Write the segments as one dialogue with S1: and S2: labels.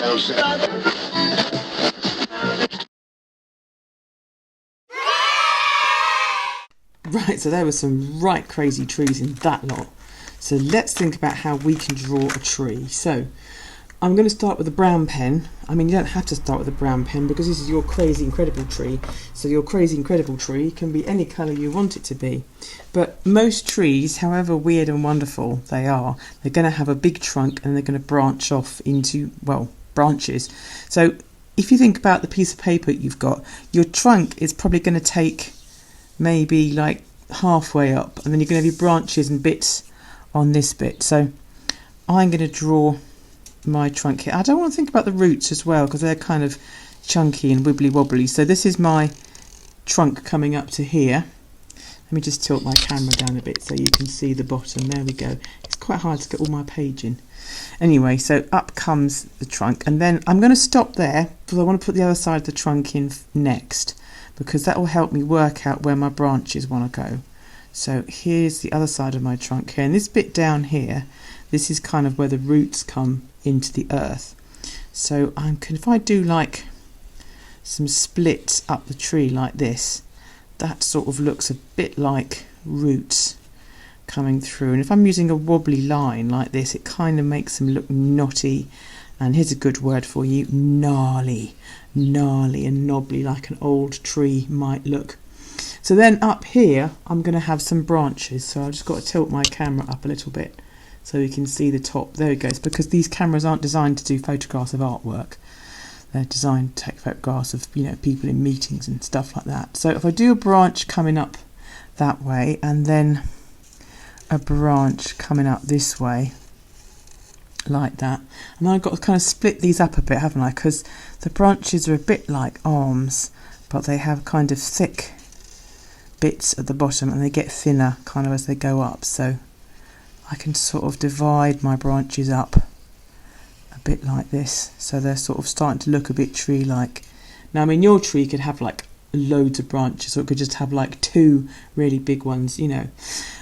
S1: Right, so there were some right crazy trees in that lot. So let's think about how we can draw a tree. So I'm going to start with a brown pen. I mean, you don't have to start with a brown pen because this is your crazy incredible tree. So your crazy incredible tree can be any colour you want it to be. But most trees, however weird and wonderful they are, they're going to have a big trunk and they're going to branch off into, well, branches. So if you think about the piece of paper you've got, your trunk is probably going to take maybe like halfway up, and then you're going to have your branches and bits on this bit. So I'm going to draw my trunk here. I don't want to think about the roots as well because they're kind of chunky and wibbly wobbly. So this is my trunk coming up to here. Let me just tilt my camera down a bit so you can see the bottom. There we go. It's quite hard to get all my page in. Anyway, so up comes the trunk, and then I'm going to stop there because I want to put the other side of the trunk in next, because that will help me work out where my branches want to go. So here's the other side of my trunk here, and this bit down here, this is kind of where the roots come into the earth. So if I do like some splits up the tree like this, that sort of looks a bit like roots coming through. And if I'm using a wobbly line like this, it kind of makes them look knotty, and here's a good word for you, gnarly and knobbly, like an old tree might look. So then up here I'm going to have some branches, so I've just got to tilt my camera up a little bit so you can see the top. There it goes, because these cameras aren't designed to do photographs of artwork. They're designed to take photographs of, you know, people in meetings and stuff like that. So if I do a branch coming up that way and then a branch coming up this way like that, and I've got to kind of split these up a bit, haven't I, because the branches are a bit like arms, but they have kind of thick bits at the bottom and they get thinner kind of as they go up. So I can sort of divide my branches up a bit like this, so they're sort of starting to look a bit tree-like. Now, I mean, your tree could have like loads of branches, or it could just have like two really big ones, you know.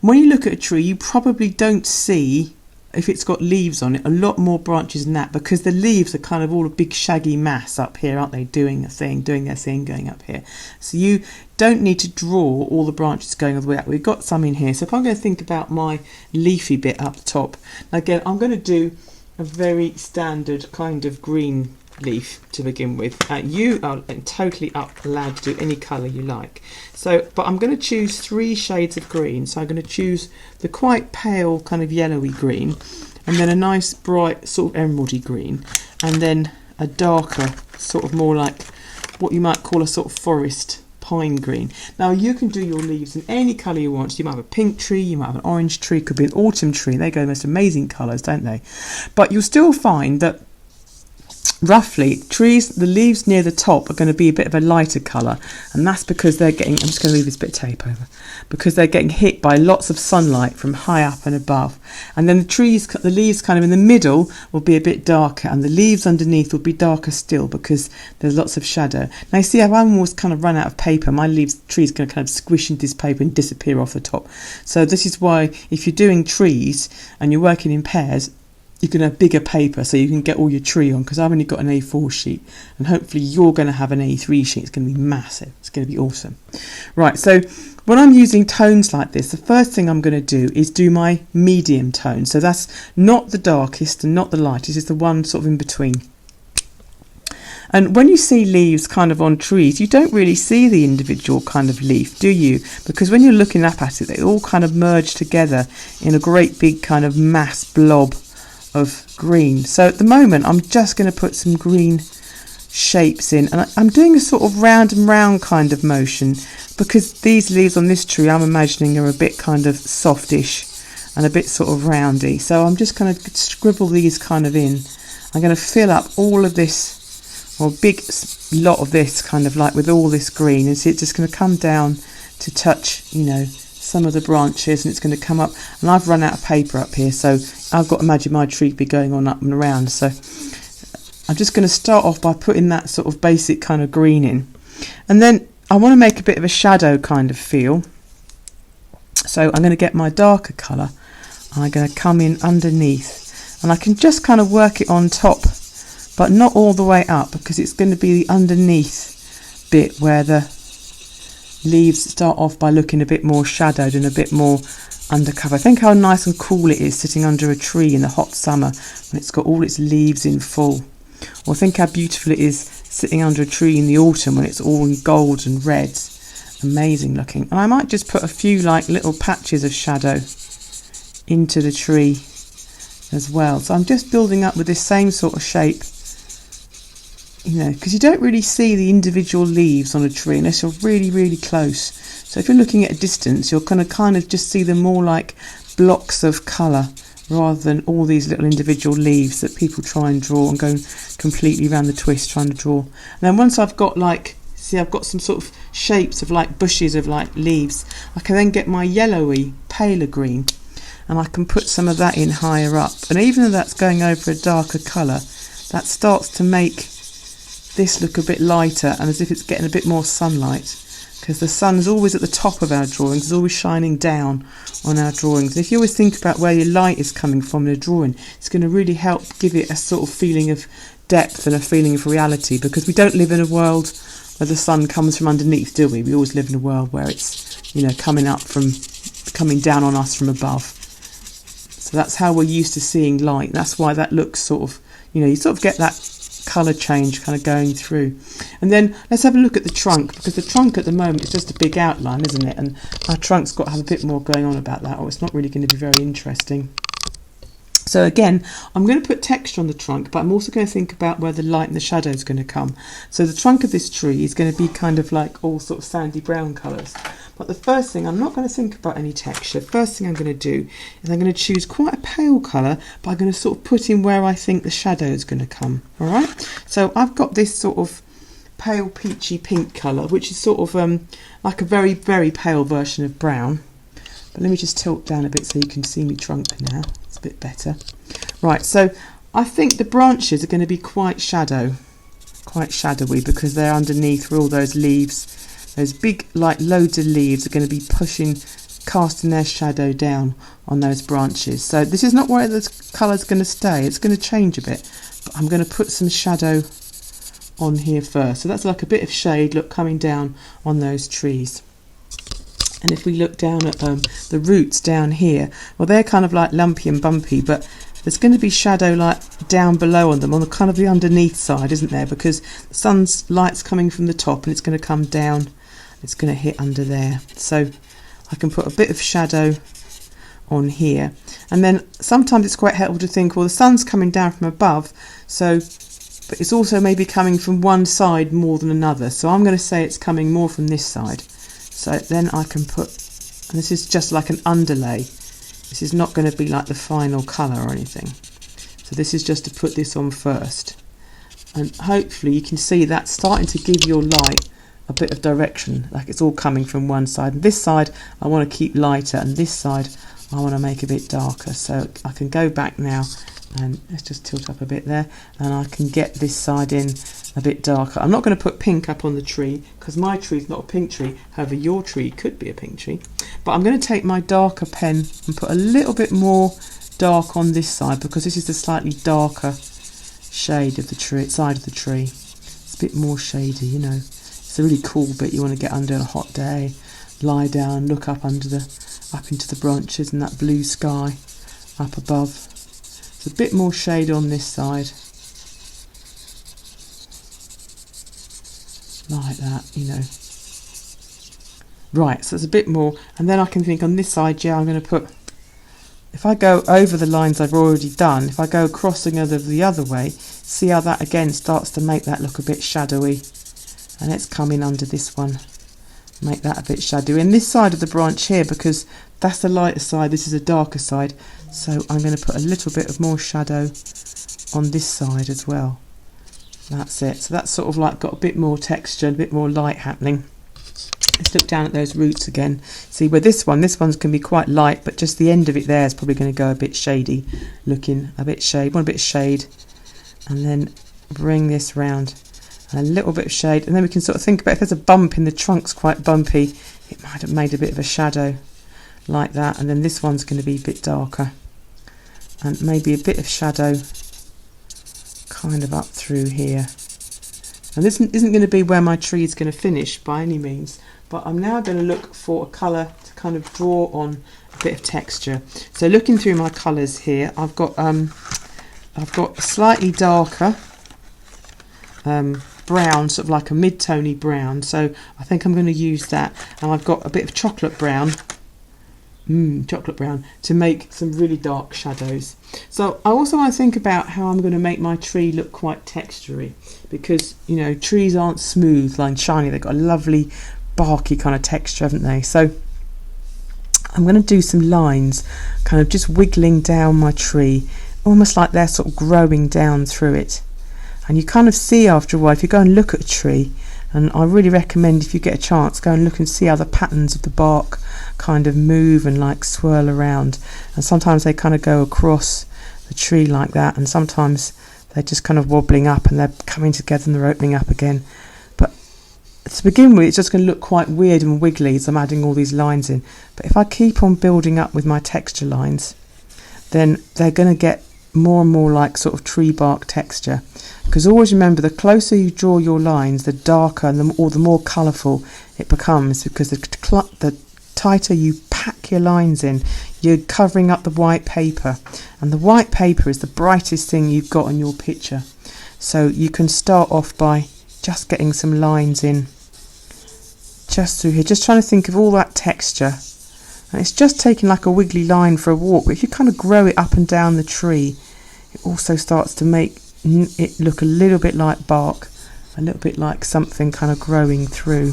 S1: When you look at a tree, you probably don't see, if it's got leaves on it, a lot more branches than that, because the leaves are kind of all a big shaggy mass up here, aren't they, doing their thing going up here. So you don't need to draw all the branches going all the way up. We've got some in here. So if I'm going to think about my leafy bit up the top, again, I'm going to do a very standard kind of green leaf to begin with. You are totally allowed to do any colour you like. So, but I'm going to choose 3 shades of green. So I'm going to choose the quite pale kind of yellowy green, and then a nice bright sort of emeraldy green, and then a darker sort of more like what you might call a sort of forest pine green. Now you can do your leaves in any colour you want. So you might have a pink tree, you might have an orange tree, could be an autumn tree. They go the most amazing colours, don't they? But you'll still find that roughly the leaves near the top are going to be a bit of a lighter colour, and that's because they're getting, I'm just going to move this bit of tape over, because they're getting hit by lots of sunlight from high up and above. And then the leaves kind of in the middle will be a bit darker, and the leaves underneath will be darker still because there's lots of shadow. Now you see how I'm almost kind of run out of paper. My tree's going to kind of squish into this paper and disappear off the top. So this is why if you're doing trees and you're working in pairs, you can have bigger paper so you can get all your tree on, because I've only got an A4 sheet, and hopefully you're going to have an A3 sheet. It's going to be massive. It's going to be awesome. Right, so when I'm using tones like this, the first thing I'm going to do is do my medium tone. So that's not the darkest and not the lightest, it's the one sort of in between. And when you see leaves kind of on trees, you don't really see the individual kind of leaf, do you? Because when you're looking up at it, they all kind of merge together in a great big kind of mass blob of green. So at the moment I'm just going to put some green shapes in, and I'm doing a sort of round and round kind of motion, because these leaves on this tree I'm imagining are a bit kind of softish and a bit sort of roundy. So I'm just going to scribble these kind of in. I'm going to fill up all of this, or a big lot of this, kind of like with all this green, and see it's just going to come down to touch, you know, some of the branches, and it's going to come up. And I've run out of paper up here, so I've got to imagine my tree be going on up and around. So I'm just going to start off by putting that sort of basic kind of green in, and then I want to make a bit of a shadow kind of feel. So I'm going to get my darker colour, and I'm going to come in underneath, and I can just kind of work it on top but not all the way up, because it's going to be the underneath bit where the leaves start off by looking a bit more shadowed and a bit more undercover. Think how nice and cool it is sitting under a tree in the hot summer when it's got all its leaves in full. Or think how beautiful it is sitting under a tree in the autumn when it's all in gold and red. Amazing looking. And I might just put a few like little patches of shadow into the tree as well. So I'm just building up with this same sort of shape, you know, because you don't really see the individual leaves on a tree unless you're really, really close. So if you're looking at a distance, you're going to kind of just see them more like blocks of colour rather than all these little individual leaves that people try and draw and go completely around the twist trying to draw. And then once I've got like, see, I've got some sort of shapes of like bushes of like leaves, I can then get my yellowy, paler green, and I can put some of that in higher up. And even though that's going over a darker colour, that starts to make this look a bit lighter and as if it's getting a bit more sunlight, because the sun's always at the top of our drawings, it's always shining down on our drawings. And if you always think about where your light is coming from in a drawing, it's going to really help give it a sort of feeling of depth and a feeling of reality, because we don't live in a world where the sun comes from underneath, do we? We always live in a world where it's, you know, coming down on us from above. So that's how we're used to seeing light. That's why that looks sort of, you know, you sort of get that colour change kind of going through. And then let's have a look at the trunk, because the trunk at the moment is just a big outline, isn't it? And our trunk's got to have a bit more going on about that, or it's not really going to be very interesting. So again, I'm going to put texture on the trunk, but I'm also going to think about where the light and the shadow is going to come. So the trunk of this tree is going to be kind of like all sort of sandy brown colours. But the first thing, I'm not going to think about any texture. First thing I'm going to do is I'm going to choose quite a pale colour, but I'm going to sort of put in where I think the shadow is going to come. All right. So I've got this sort of pale peachy pink colour, which is sort of like a very, very pale version of brown. But let me just tilt down a bit so you can see me trunk now. It's a bit better. Right, so I think the branches are going to be quite shadowy, because they're underneath where all those leaves, those big, like loads of leaves are going to be casting their shadow down on those branches. So this is not where the colour's going to stay. It's going to change a bit. But I'm going to put some shadow on here first. So that's like a bit of shade, look, coming down on those trees. And if we look down at the roots down here, well, they're kind of like lumpy and bumpy, but there's going to be shadow like down below on them, on the kind of the underneath side, isn't there? Because the sun's light's coming from the top and it's going to come down, it's going to hit under there. So I can put a bit of shadow on here. And then sometimes it's quite helpful to think, well, the sun's coming down from above, so but it's also maybe coming from one side more than another. So I'm going to say it's coming more from this side. So then I can put, and this is just like an underlay. This is not going to be like the final colour or anything. So this is just to put this on first. And hopefully you can see that starting to give your light a bit of direction, like it's all coming from one side. And this side I want to keep lighter, and this side I want to make a bit darker. So I can go back now and let's just tilt up a bit there, and I can get this side in a bit darker. I'm not going to put pink up on the tree because my tree is not a pink tree. However, your tree could be a pink tree. But I'm going to take my darker pen and put a little bit more dark on this side, because this is the slightly darker shade of the tree, side of the tree. It's a bit more shady, you know. It's a really cool bit you want to get under on a hot day. Lie down, look up into the branches and that blue sky up above. It's a bit more shade on this side. Like that, you know. Right, so it's a bit more, and then I can think on this side, yeah, I'm going to put, if I go over the lines I've already done, if I go crossing the other way, see how that again starts to make that look a bit shadowy. And let's come in under this one, make that a bit shadowy. And this side of the branch here, because that's the lighter side, this is a darker side, so I'm going to put a little bit of more shadow on this side as well. That's it. So that's sort of like got a bit more texture, a bit more light happening. Let's look down at those roots again. See where this one's can be quite light, but just the end of it there is probably going to go a bit shady looking, a bit shade, want a bit of shade, and then bring this round and a little bit of shade, and then we can sort of think about if there's a bump in the trunk's quite bumpy, it might have made a bit of a shadow like that, and then this one's going to be a bit darker, and maybe a bit of shadow kind of up through here. And this isn't going to be where my tree is going to finish by any means, but I'm now going to look for a colour to kind of draw on a bit of texture. So looking through my colours here, I've got a slightly darker brown, sort of like a mid-tony brown, so I think I'm going to use that. And I've got a bit of chocolate brown, to make some really dark shadows. So I also want to think about how I'm going to make my tree look quite textury, because you know, trees aren't smooth like shiny, they've got a lovely barky kind of texture, haven't they? So I'm going to do some lines kind of just wiggling down my tree, almost like they're sort of growing down through it. And you kind of see after a while, if you go and look at a tree, and I really recommend, if you get a chance, go and look and see how the patterns of the bark kind of move and like swirl around. And sometimes they kind of go across the tree like that, and sometimes they're just kind of wobbling up and they're coming together and they're opening up again. But to begin with, it's just going to look quite weird and wiggly as I'm adding all these lines in. But if I keep on building up with my texture lines, then they're going to get more and more like sort of tree bark texture. Because always remember, the closer you draw your lines, the darker and the more colourful it becomes, because the tighter you pack your lines in, you're covering up the white paper, and the white paper is the brightest thing you've got in your picture. So you can start off by just getting some lines in just through here, just trying to think of all that texture. And it's just taking like a wiggly line for a walk, but if you kind of grow it up and down the tree, it also starts to make it look a little bit like bark, a little bit like something kind of growing through.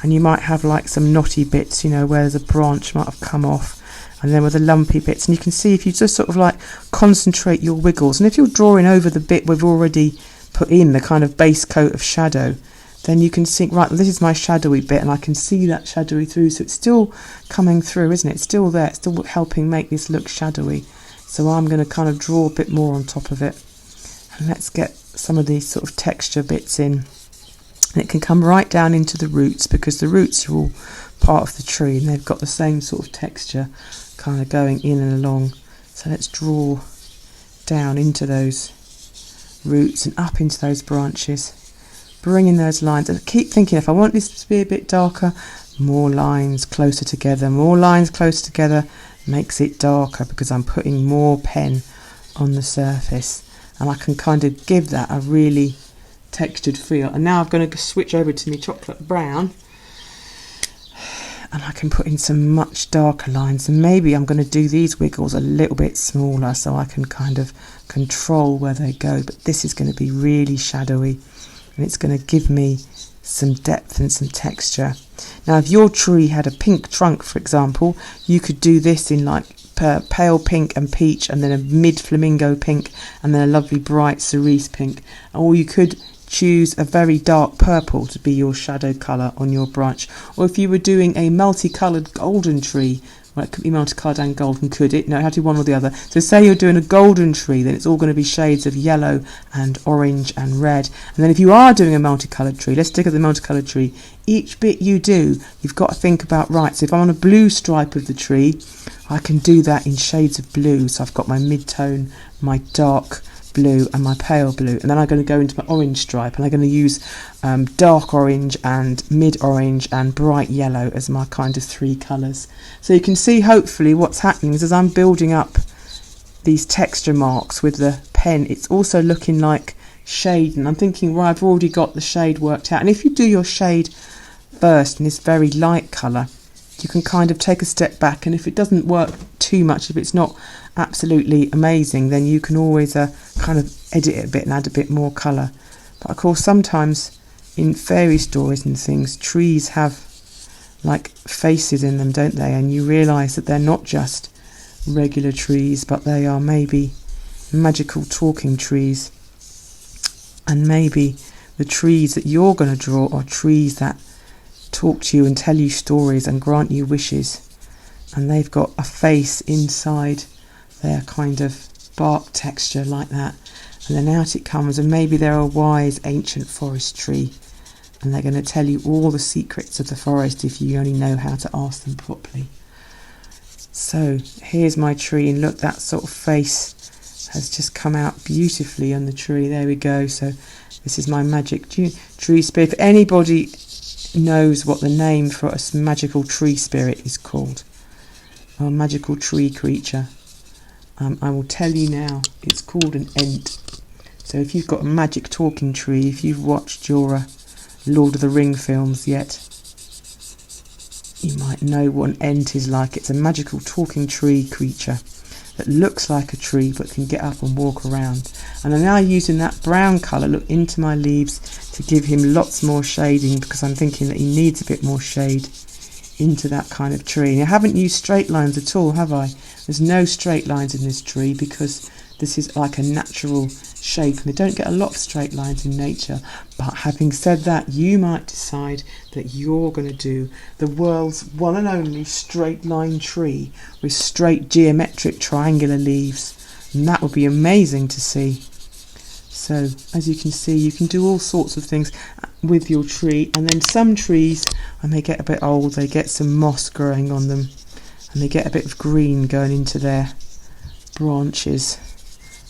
S1: And you might have like some knotty bits, you know, where there's a branch might have come off, and then with the lumpy bits. And you can see if you just sort of like concentrate your wiggles, and if you're drawing over the bit we've already put in, the kind of base coat of shadow, then you can see, right, this is my shadowy bit, and I can see that shadowy through, so it's still coming through, isn't it? It's still there, it's still helping make this look shadowy. So I'm going to kind of draw a bit more on top of it. And let's get some of these sort of texture bits in. And it can come right down into the roots, because the roots are all part of the tree and they've got the same sort of texture kind of going in and along. So let's draw down into those roots and up into those branches, bringing those lines. And keep thinking, if I want this to be a bit darker, more lines closer together, makes it darker, because I'm putting more pen on the surface. And I can kind of give that a really textured feel. And now I'm going to switch over to my chocolate brown, and I can put in some much darker lines. And maybe I'm going to do these wiggles a little bit smaller so I can kind of control where they go. But this is going to be really shadowy, and it's going to give me some depth and some texture. Now, if your tree had a pink trunk, for example, you could do this in like pale pink and peach, and then a mid flamingo pink, and then a lovely bright cerise pink. Or you could choose a very dark purple to be your shadow colour on your branch. Or if you were doing a multicoloured golden tree, well, it could be multicoloured and golden, could it? No, it had to be one or the other. So say you're doing a golden tree, then it's all going to be shades of yellow and orange and red. And then if you are doing a multicoloured tree, let's stick at the multicoloured tree, each bit you do, you've got to think about, right, so if I'm on a blue stripe of the tree, I can do that in shades of blue. So I've got my mid-tone, my dark blue and my pale blue, and then I'm going to go into my orange stripe, and I'm going to use dark orange and mid-orange and bright yellow as my kind of three colours. So you can see hopefully what's happening is, as I'm building up these texture marks with the pen, it's also looking like shade, and I'm thinking, well, I've already got the shade worked out. And if you do your shade first in this very light colour, you can kind of take a step back, and if it doesn't work too much, if it's not absolutely amazing, then you can always kind of edit it a bit and add a bit more colour. But of course, sometimes in fairy stories and things, trees have like faces in them, don't they? And you realise that they're not just regular trees, but they are maybe magical talking trees. And maybe the trees that you're going to draw are trees that talk to you and tell you stories and grant you wishes, and they've got a face inside their kind of bark texture like that, and then out it comes, and maybe they're a wise ancient forest tree, and they're going to tell you all the secrets of the forest if you only know how to ask them properly. So here's my tree, and look, that sort of face has just come out beautifully on the tree. There we go. So this is my magic tree spirit. If anybody knows what the name for a magical tree spirit is called, or magical tree creature, I will tell you now. It's called an ent. So if you've got a magic talking tree, if you've watched your Lord of the Ring films yet, you might know what an ent is like. It's a magical talking tree creature that looks like a tree but can get up and walk around. And I'm now using that brown colour, look, into my leaves to give him lots more shading, because I'm thinking that he needs a bit more shade into that kind of tree. And I haven't used straight lines at all, have I? There's no straight lines in this tree because this is like a natural shape, and they don't get a lot of straight lines in nature. But having said that, you might decide that you're going to do the world's one and only straight line tree with straight geometric triangular leaves, and that would be amazing to see. So as you can see, you can do all sorts of things with your tree. And then some trees, when they get a bit old, they get some moss growing on them, and they get a bit of green going into their branches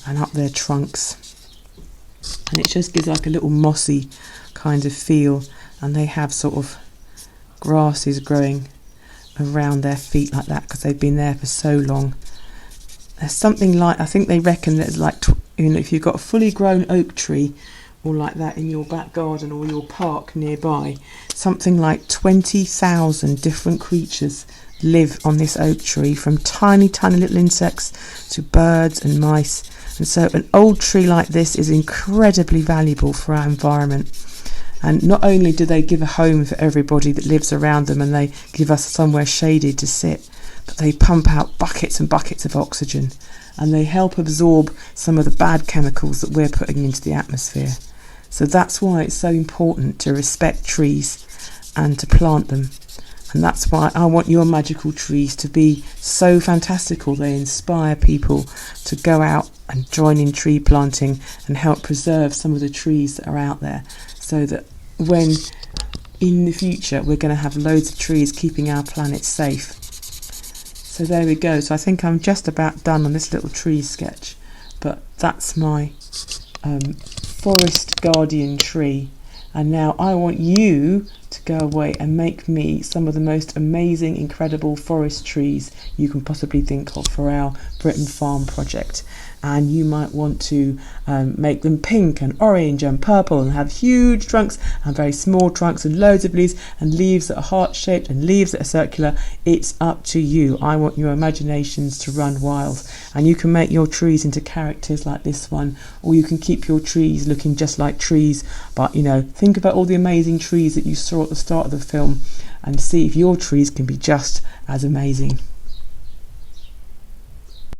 S1: and up their trunks, and it just gives like a little mossy kind of feel. And they have sort of grasses growing around their feet like that because they've been there for so long. There's something like, I think they reckon there's like, if you've got a fully grown oak tree or like that in your back garden or your park nearby, something like 20,000 different creatures live on this oak tree, from tiny little insects to birds and mice. And so an old tree like this is incredibly valuable for our environment. And not only do they give a home for everybody that lives around them, and they give us somewhere shaded to sit, but they pump out buckets and buckets of oxygen, and they help absorb some of the bad chemicals that we're putting into the atmosphere. So that's why it's so important to respect trees and to plant them. And that's why I want your magical trees to be so fantastical. They inspire people to go out and join in tree planting and help preserve some of the trees that are out there, so that when in the future we're going to have loads of trees keeping our planet safe. So there we go. So I think I'm just about done on this little tree sketch, but that's my forest guardian tree. And now I want you to go away and make me some of the most amazing, incredible forest trees you can possibly think of for our Britain Farm project. And you might want to make them pink and orange and purple, and have huge trunks and very small trunks and loads of leaves, and leaves that are heart-shaped and leaves that are circular. It's up to you. I want your imaginations to run wild, and you can make your trees into characters like this one, or you can keep your trees looking just like trees. But think about all the amazing trees that you saw at the start of the film and see if your trees can be just as amazing.